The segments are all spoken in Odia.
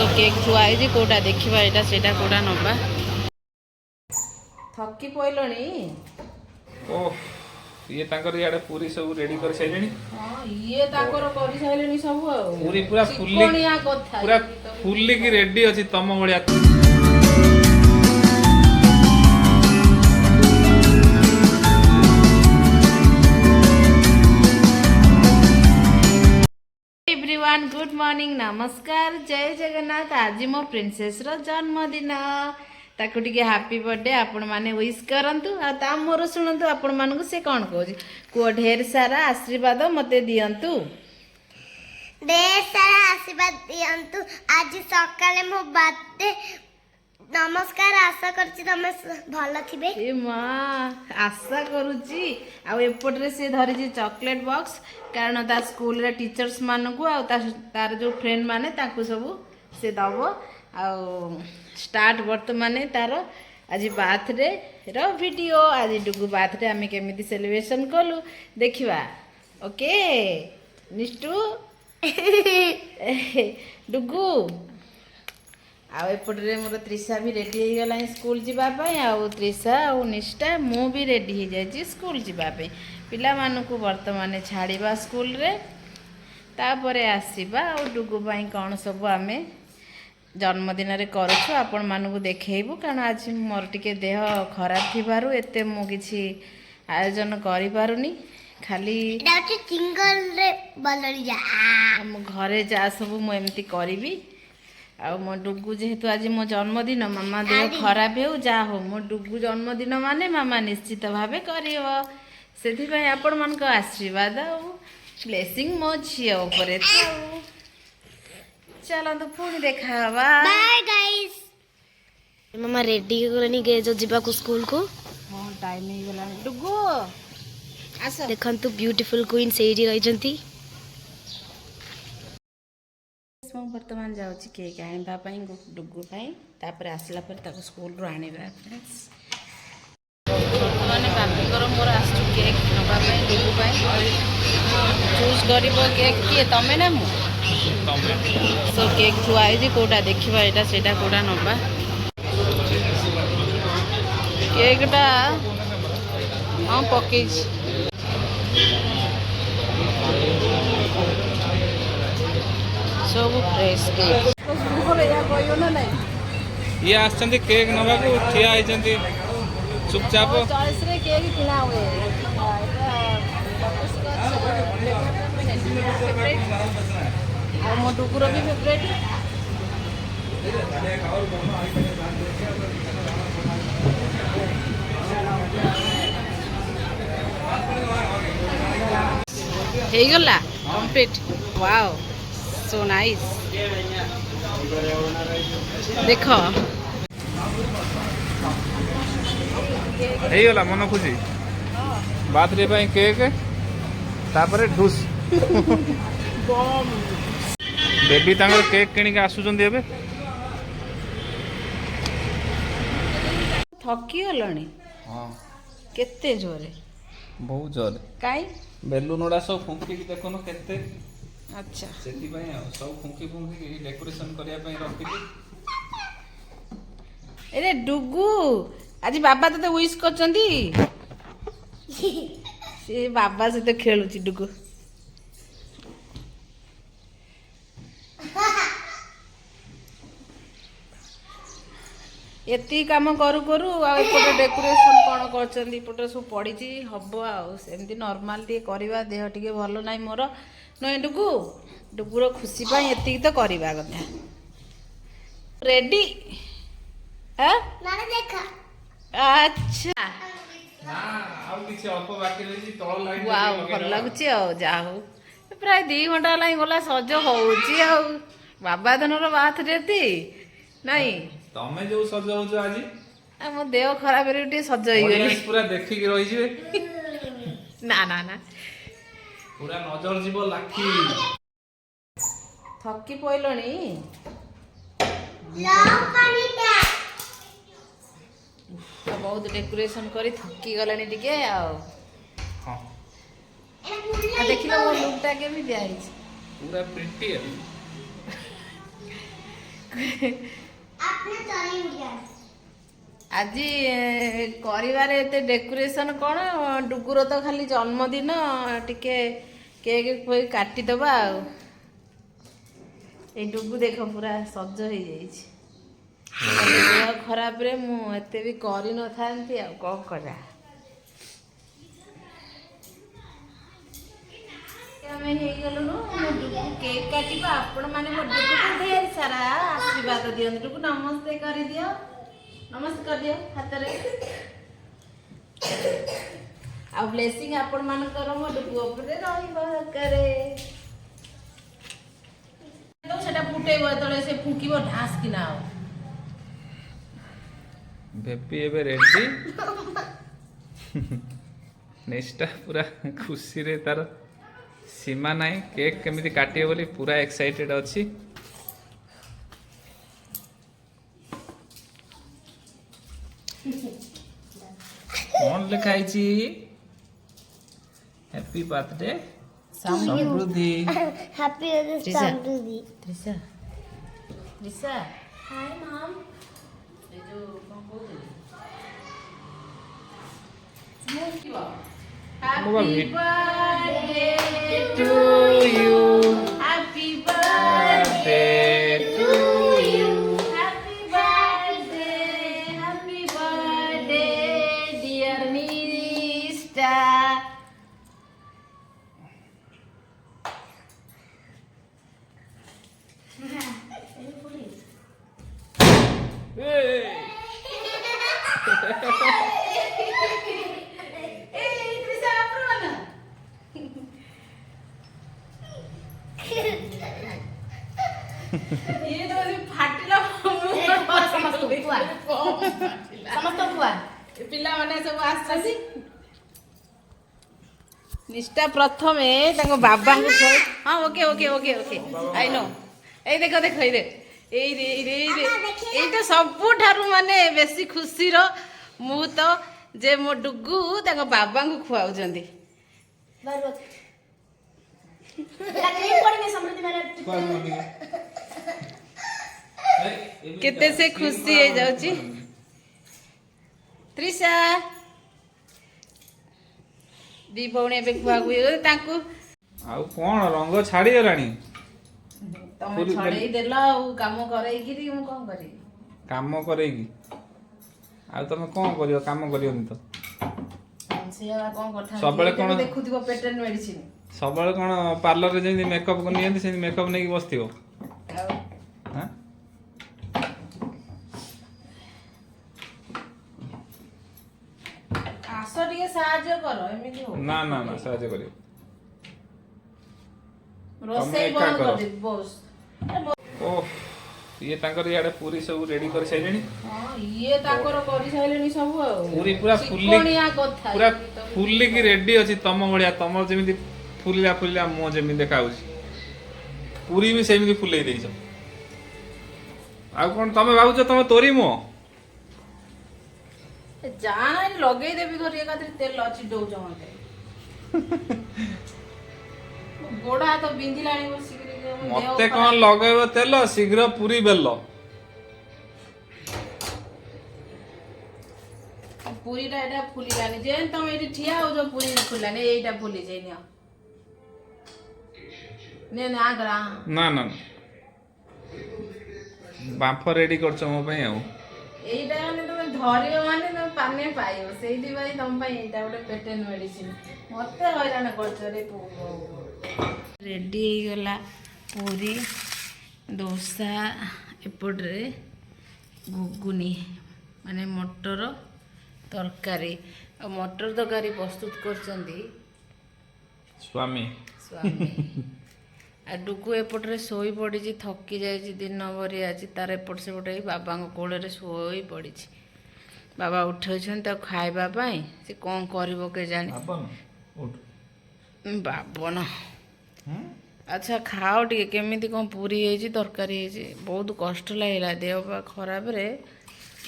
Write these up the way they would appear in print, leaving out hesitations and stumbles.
सो केक थुआई कोटा देखा यहाँ से कोटा नवा थकी पड़े ओह ये तांकर याडे पूरी सब रेडी कर साइलेनी हां ये ताकर कर साइलेनी सब पूरी पूरा फुल्ली की रेडी अछि तम भलिया एवरीवन गुड मॉर्निंग नमस्कार जय जगन्नाथ आज मो प्रिंसेस रो जन्मदिन ताकू टिके हैप्पी बर्थडे आपण माने विश करंतु आ ता मोर सुनंतु आपण मानकु से कोन कहूजी को ढेर सारा आशीर्वाद मते दियंतु ढेर सारा आशीर्वाद दियंतु आज सकाळे मो बर्थडे नमस्कार आशा करछि तमे भलो थिबे ए मां आशा करूची आ एपटरे से धरिजी चॉकलेट बॉक्स कारण ता स्कूल रे टीचर्स मानकु आ तार जो फ्रेंड माने ताकू सब से दबो आ स्टार्ट वर्तमाने तार आज बर्थडे रो वीडियो आज डुगु बर्थडे आमे केमिति सेलिब्रेशन कलु देखिबा ओके निष्टू डुगु आ एपटरे मोर त्रिषा भी रेडी हो गला स्कूल जीवा पई आ त्रिषा आ निष्ठा मु भी रेडी हो जाई स्कूल जीवा पई पिला मानकु वर्तमाने छाड़ीबा स्कूल रे तापरे आसीबा आ डुगु पई कोन सब आमे जन्मदिन रे करूछु आपण मानकु देखेइबु कारण आज मोर टिके देह खराब थिबारु एते मु किछि आयोजन करि पारुनी खाली डाक्टर सिंगल रे बलरी जा हम घरे जा सब मु एमती करिवि आ मो डुगु जेहेतु आज मो जन्मदिन मामा देह खराब हेउ जा हो मो डुगु जन्मदिन माने मामा निश्चित भावे करिवो सेथि पई आपण मानक आशीर्वाद आ ब्लेसिंग मो झिया ऊपर थाउ चलो तो पुणी देखा बाय गाइस मामा रेडी करनी गे जो जीवा को स्कूल को हां टाइम ही गला डुगु आसो देखंतु ब्यूटीफुल क्वीन सेठी रहिजंती वर्तमान जाऊँ केक आनिबा पई डुगु पई तापर आसला पर ताको स्कूल रो आनिबा फ्रेंड्स वर्तमान बापीकर मोर आसु केक नबा पई डुगु पई चूज करिवो केक किए तमे ना मु सो केक थुआई कोटा देखा यहाँ से कोटा नवा केकटा हाँ पकई सब फ्रेश केक ये आछंती केक नबा को ठिया आइछंती चुपचाप चॉइस रे केक किना हुए और मो डुगुर भी फेवरेट हे गला कंप्लीट वाओ सो नाइस देखो हे गला मन खुशी बर्थडे पई केक तापरे ढुस बम बेबी तांगर केक किणी के आसुचंदी एबे थकी गलणी हां केते जोरे बहुत जोर काई बेलून उडा सब फुंकी के देखो न केते अच्छा सेति पई सब फुंकी फुंकी डेकोरेशन करिया पई रखिली अरे डुगु आज बाबा तते विश करचंदी से बाबा से तो खेलुची डुगु एति काम करू करू आपटे डेकोरेशन कौन कर सब पड़ी हम आमती नॉर्मल टे करवा देह टे भल ना मोर नई डुगु डुगुर खुशी एति तो करवा कथा रेडी अच्छा भल लगुच जा प्राय 2 घंटा लाई गला सज हो बाबा धनर बार्थडे ती नहीं तमे जो सजाउछ आज मो देह खराब रे टे सज होई पूरा देखि के रहि जिवे ना ना ना पूरा नजर जीव लाखी थकी पइलणी बहुत डेकोरेशन करी थकी गलानी टिके हां देखिलो मो लुकटा के भी दिया पूरा प्रिंटी है आपने चली उड़िया ଆଜି କରିବାରେ ଏତେ ଡେକୋରେସନ କ'ଣ ଡୁଗୁର ତ ଖାଲି ଜନ୍ମଦିନ ଟିକେ କେକ୍ ଫେକ୍ କାଟିଦେବା ଆଉ। ଏଇ ଡୁଗୁ ଦେଖ ପୁରା ସଜ ହେଇଯାଇଛି। ଦେହ ଖରାପରେ ମୁଁ ଏତେ ବି କରିନଥାନ୍ତି ଆଉ କ'ଣ କରିବା। ଆମେ ହେଇଗଲୁଣୁ ମୋ ଡୁଗୁ କେକ୍ କାଟିବା। ଆପଣମାନେ ମୋ ଡୁଗୁକୁ ଢେର ସାରା ଆଶୀର୍ବାଦ ଦିଅନ୍ତୁ। ଡୁଗୁ ନମସ୍ତେ କରିଦିଅ, ନମସ୍ତେ କରିଦିଅ ହାତରେ। ଆଉ ବ୍ଲେସିଂ ଆପଣମାନଙ୍କର ମୋ ଡୁଗୁ ଉପରେ ରହିବ ଦରକାରେ। ସେଟା ଫୁଟେଇବ ଯେତେବେଳେ ସେ ଫୁଙ୍କିବ ଢାସ କିନା ଆଉ। ବେବି ଏବେ ରେଡି। ନେକ୍ସଟା ପୁରା ଖୁସିରେ ତାର ସୀମା ନାହିଁ। କେକ୍ କେମିତି କାଟିବ ବୋଲି ପୁରା ଏକ୍ସାଇଟେଡ୍ ଅଛି। କଣ ଲେଖା ହେଇଛି? Happy birthday Samriddhi. Happy birthday Trisha. Samriddhi Trisha, Trisha hi mom. ଏ ଯୋଉ କ'ଣ କହୁଥିଲି? Happy birthday to you. Happy birthday to you. Happy birthday, dear Nista. ये तो फाटिला ସମସ୍ତ କୁଆ ପିଲାମାନେ ସବୁ ଆସିଛନ୍ତି। ନିଷ୍ଠା ପ୍ରଥମେ ତାଙ୍କ ବାବାଙ୍କୁ ହଁ okay okay okay okay I know ଏଇ ଦେଖ ଦେଖ ଏଇ ଦେଖ ଏଇ ତ ସବୁଠାରୁ ମାନେ ବେଶୀ ଖୁସିର ମୁହୂର୍ତ୍ତ ଯେ ମୋ ଡୁଗୁ ତାଙ୍କ ବାବାଙ୍କୁ ଖୁଆଉଛନ୍ତି। କେତେ ସେ ଖୁସି ହେଇଯାଉଛି। ତ୍ରିଶା ଦି ଭଉଣୀ ଏବେ ଖୁଆଖୁଇ ତାଙ୍କୁ ଆଉ କଣ ରଙ୍ଗ ଛାଡିଗଲାଣି? ତମେ ଛଡେଇ ଦେଲ ଆଉ କାମ କରେଇକିରି ମୁଁ କଣ କରିବି? କାମ କରେଇକି ଆଉ ତମେ କଣ କରିବ? କାମ କରିବନି ତ ସବୁବେଳେ କଣ ଦେଖୁଥିବ ପେଟେଣ୍ଟ ମେଡିସିନ। ସବୁବେଳେ କଣ ପାର୍ଲରରେ ଯେମିତି ମେକଅପ୍ ନିଅନ୍ତି ସେମିତି ମେକଅପ୍ ନେଇକି ବସିଥିବ? ହାଁ? ଆସ ଟିକେ ସାହାଯ୍ୟ କର। ଏମିତି ହଉ ନା ନା ନା ସାହାଯ୍ୟ କରିବ। ରୋଷେଇ ତମେ ଏକା ବନ୍ଦ କର। କରିଦେ ବସ୍। ଓଃ ଇଏ ତାଙ୍କର ଇଆଡେ ପୁରୀ ସବୁ ରେଡି କରି ସାରିଲେଣି। ହଁ ଇଏ ତାଙ୍କର କରିସାରିଲେଣି ସବୁ ଆଉ। ପୁରୀ ପୁରା ଚିକଣିଆ କଥା ପୁରା ଫୁଲିକି ରେଡି ଅଛି ତମ ଭଳିଆ। ତମର ଯେମିତି ଫୁଲିଲା ଫୁଲିଲା ମୁହଁ ଯେମିତି ଦେଖା ହଉଛି ପୁରୀ ବି ସେମିତି ଫୁଲେଇ ଦେଇଛ। ଆଉ କଣ ତମେ ଭାବୁଛ ତମେ ତୋରି ମୁହଁ? ଯାହା ଲଗେଇଦେବି ଧରି ଏକାଥରେ ତେଲ ଚିଡଉଛ ମତେ। ଗୋଡ ହାତ ବିନ୍ଧିଲାଣି ବସିକିରି। ମତେ କଣ ଲଗେଇବ ତେଲ? ଶୀଘ୍ର ପୁରୀ ବେଲ। ପୁରୀଟା ଏଇଟା ଫୁଲିଲାନି ଯେ ତମେ ଏଇଠି ଠିଆ ହଉଛ ପୁରୀ ଫୁଲିଲାନି। ଏଇଟା ଫୁଲି ଯାଇ ନିଅ ଆଗରା। ନା ନା ନା ବାମ୍ଫ ରେଡି କରୁଛ ମୋ ପାଇଁ ଆଉ। ଏଇଟା ମାନେ ତମେ ଧରିବ ମାନେ ତମେ ପାନେ ପାଇବ। ସେଇଥିପାଇଁ ତମ ପାଇଁ ଏଇଟା ଗୋଟେ ପେଟେଣ୍ଟ ମେଡିସିନ। ମତେ ହଇରାଣ କରୁଛ ରେ। ରେଡି ହେଇଗଲା ପୁରୀ ଦୋସା। ଏପଟରେ ଘୁଗୁନି ମାନେ ମଟର ତରକାରୀ। ଆଉ ମଟର ତରକାରୀ ପ୍ରସ୍ତୁତ କରୁଛନ୍ତି ସ୍ୱାମୀ। ଆଉ ଡୁଗୁ ଏପଟରେ ଶୋଇ ପଡ଼ିଛି। ଥକି ଯାଇଛି ଦିନ ଭରି ଆଜି। ତାର ଏପଟ ସେପଟ ହେଇ ବାବାଙ୍କ କୋଳରେ ଶୋଇ ପଡ଼ିଛି। ବାବା ଉଠେଇଛନ୍ତି ତାକୁ ଖାଇବା ପାଇଁ। ସେ କ'ଣ କରିବ କେଜାଣି? ବାବନ ଆଚ୍ଛା ଖାଅ ଟିକେ। କେମିତି କ'ଣ ପୁରୀ ହେଇଛି ତରକାରୀ ହେଇଛି। ବହୁତ କଷ୍ଟ ଲାଗିଲା। ଦେହ ପା ଖରାପରେ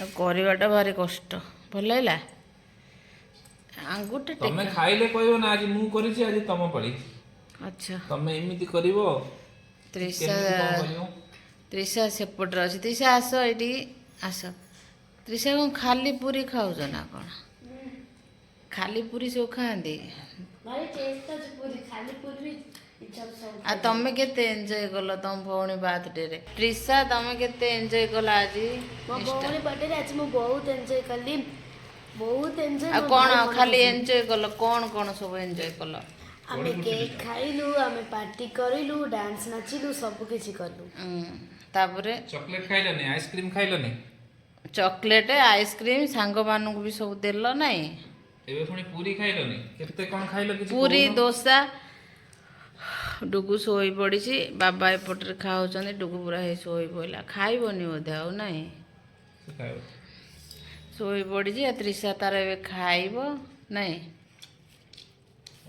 ଆଉ କରିବାଟା ଭାରି କଷ୍ଟ। ଭଲ ଲାଗିଲା। ଆଙ୍ଗୁଠି ତମେ ଖାଇଲେ କହିବ ନା ଆଜି ମୁଁ କରିଛି ଆଜି ତମ ପାଳି। ଆଚ୍ଛା ତମେ ଏମିତି କରିବ ତ୍ରିଶା ତ୍ରିଶା ସେପଟରେ ଅଛି। ତ୍ରିଶା ଆସ ଏଇଠି ଆସ। ତ୍ରିଶା କ'ଣ ଖାଲି ପୁରୀ ଖାଉଛ ନା କ'ଣ? ଖାଲି ପୁରୀ ସବୁ ଖାଆନ୍ତି। ଆଉ ତମେ କେତେ ଏନ୍ଜୟ କଲ ତମ ଭଉଣୀ ବାର୍ଥଡେରେ? ତ୍ରିଶା ତମେ କେତେ ଏନ୍ଜୟ କଲ ଆଜି? ମୋ ଭଉଣୀ ବାର୍ଥଡେରେ ଆଜି ମୁଁ ବହୁତ ଏନ୍ଜୟ କଲି। ବହୁତ ଏନ୍ଜୟ। ଆଉ କ'ଣ ଖାଲି ଏନ୍ଜୟ କଲ? କ'ଣ ସବୁ ଏନ୍ଜୟ କଲ? ଆମେ କେକ୍ ଖାଇଲୁ, ଆମେ ପାର୍ଟି କରିଲୁ, ଡ୍ୟାନ୍ସ ନାଚିଲୁ, ସବୁ କିଛି କଲୁ। ତାପରେ ଚକଲେଟ୍ ଖାଇଲନି, ଆଇସ୍କ୍ରିମ୍ ଖାଇଲନି? ଚକଲେଟ୍ ଆଇସ୍କ୍ରିମ୍ ସାଙ୍ଗମାନଙ୍କୁ ବି ସବୁ ଦେଲ ନାଇଁ? ଏବେ ପୁଣି ପୁରୀ ଖାଇଲନି? କେତେ କ'ଣ ଖାଇଲ କିଛି ପୁରୀ କହୁନ? ଦୋସା। ଡୁଗୁ ଶୋଇ ପଡ଼ିଛି, ବାବା ଏପଟରେ ଖାଉଛନ୍ତି। ଡୁଗୁ ପୁରା ହେଇ ଶୋଇ ପଡ଼ିଲା, ଖାଇବନି ବୋଧେ ଆଉ ନାଇଁ? ସେ ଖାଇବ। ଶୋଇ ପଡ଼ିଛି। ତ୍ରିଶା ତାର ଏବେ ଖାଇବ ନାଇଁ?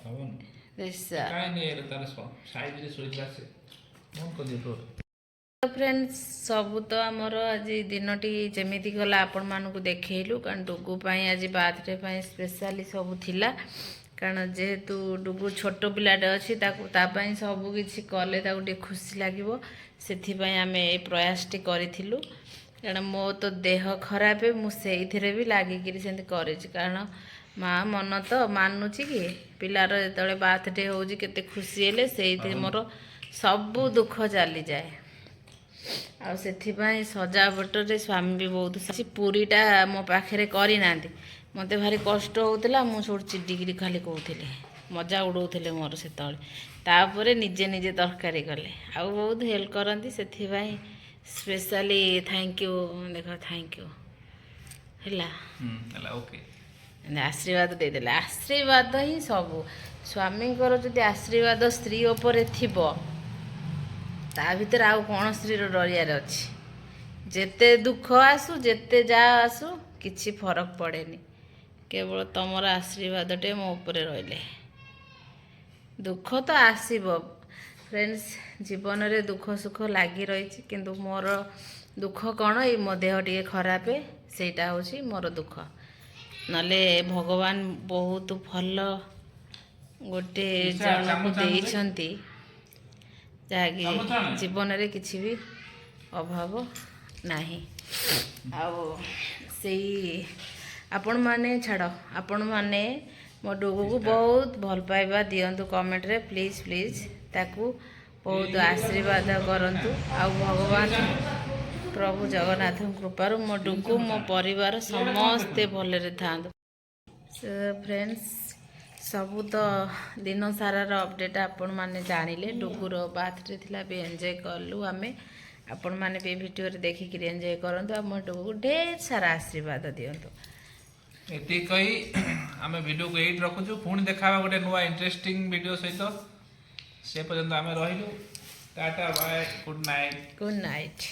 ଖାଇବନି? ତ୍ରିଶା କାଇଁ ନି ଏରେ ତାର ସାଇଜରେ ଶୋଇଥିଲା ସେ କ'ଣ କରିବ ତୋର? ଫ୍ରେଣ୍ଡସ୍, ସବୁ ତ ଆମର ଆଜି ଦିନଟି ଯେମିତି ଗଲା ଆପଣମାନଙ୍କୁ ଦେଖେଇଲୁ। କାରଣ ଡୁଗୁ ପାଇଁ ଆଜି ବାର୍ଥଡେ ପାଇଁ ସ୍ପେଶାଲି ସବୁ ଥିଲା। କାରଣ ଯେହେତୁ ଡୁଗୁ ଛୋଟ ପିଲାଟେ ଅଛି, ତା ପାଇଁ ସବୁ କିଛି କଲେ ତାକୁ ଟିକେ ଖୁସି ଲାଗିବ। ସେଥିପାଇଁ ଆମେ ଏଇ ପ୍ରୟାସଟି କରିଥିଲୁ। କାରଣ ମୋ ତ ଦେହ ଖରାପ, ମୁଁ ସେଇଥିରେ ବି ଲାଗିକିରି ସେମିତି କରିଛି। କାରଣ ମା ମନ ତ ମାନୁଛି କି ପିଲାର ଯେତେବେଳେ ବାର୍ଥଡେ ହେଉଛି କେତେ ଖୁସି ହେଲେ ସେଇଥିରେ ମୋର ସବୁ ଦୁଃଖ ଚାଲିଯାଏ। ଆଉ ସେଥିପାଇଁ ସଜାବଟରେ ସ୍ୱାମୀ ବି ବହୁତ ପୁରୀଟା ମୋ ପାଖରେ କରିନାହାନ୍ତି। ମୋତେ ଭାରି କଷ୍ଟ ହେଉଥିଲା। ମୁଁ ସବୁଠୁ ଚିଡ଼ିକିରି ଖାଲି କହୁଥିଲି, ମଜା ଉଡ଼ଉଥିଲେ ମୋର ସେତେବେଳେ। ତାପରେ ନିଜେ ନିଜେ ତରକାରୀ କଲେ, ଆଉ ବହୁତ ହେଲ୍ପ କରନ୍ତି। ସେଥିପାଇଁ ସ୍ପେଶାଲି ଥ୍ୟାଙ୍କ ୟୁ। ଦେଖ ଥ୍ୟାଙ୍କ ୟୁ ହେଲା। ହେଲା ଓକେ। ଆଶୀର୍ବାଦ ଦେଇଦେଲେ। ଆଶୀର୍ବାଦ ହିଁ ସବୁ। ସ୍ୱାମୀଙ୍କର ଯଦି ଆଶୀର୍ବାଦ ସ୍ତ୍ରୀ ଉପରେ ଥିବ, ତା ଭିତରେ ଆଉ କ'ଣ ସ୍ତ୍ରୀର ଡରିବାର ଅଛି? ଯେତେ ଦୁଃଖ ଆସୁ, ଯେତେ ଯାହା ଆସୁ, କିଛି ଫରକ ପଡ଼େନି। କେବଳ ତମର ଆଶୀର୍ବାଦଟେ ମୋ ଉପରେ ରହିଲେ। ଦୁଃଖ ତ ଆସିବ ଫ୍ରେଣ୍ଡସ୍, ଜୀବନରେ ଦୁଃଖ ସୁଖ ଲାଗି ରହିଛି। କିନ୍ତୁ ମୋର ଦୁଃଖ କ'ଣ, ଏଇ ମୋ ଦେହ ଟିକେ ଖରାପ, ସେଇଟା ହେଉଛି ମୋର ଦୁଃଖ। ନହେଲେ ଭଗବାନ ବହୁତ ଭଲ ଗୋଟେ ଜଣକୁ ଦେଇଛନ୍ତି, ଯାହାକି ଜୀବନରେ କିଛି ବି ଅଭାବ ନାହିଁ। ଆଉ ସେଇ ଆପଣମାନେ ଛାଡ଼, ଆପଣମାନେ ମୋ ଡୁଗୁକୁ ବହୁତ ଭଲ ପାଇବା ଦିଅନ୍ତୁ କମେଣ୍ଟରେ। ପ୍ଲିଜ୍ ତାକୁ ବହୁତ ଆଶୀର୍ବାଦ କରନ୍ତୁ। ଆଉ ଭଗବାନ ପ୍ରଭୁ ଜଗନ୍ନାଥଙ୍କ କୃପାରୁ ମୋ ଡୁଗୁ, ମୋ ପରିବାର ସମସ୍ତେ ଭଲରେ ଥାଆନ୍ତୁ। ଫ୍ରେଣ୍ଡସ୍, ସବୁ ତ ଦିନ ସାରାର ଅପଡ଼େଟ୍ ଆପଣମାନେ ଜାଣିଲେ। ଡୁଗୁର ବାର୍ଥଡେ ଥିଲା, ବି ଏନ୍ଜୟ କଲୁ ଆମେ। ଆପଣମାନେ ବି ଭିଡ଼ିଓରେ ଦେଖିକିରି ଏନ୍ଜୟ କରନ୍ତୁ। ଆଉ ମୋ ଡୁଗୁକୁ ଢେର ସାରା ଆଶୀର୍ବାଦ ଦିଅନ୍ତୁ। ଏତିକି କହି ଆମେ ଭିଡ଼ିଓକୁ ଏଇଠି ରଖୁଛୁ। ପୁଣି ଦେଖା ହେବା ଗୋଟେ ନୂଆ ଇଣ୍ଟରେଷ୍ଟିଂ ଭିଡ଼ିଓ ସହିତ। ସେ ପର୍ଯ୍ୟନ୍ତ ଆମେ ରହିଲୁ। Tata bye, good night. Good night.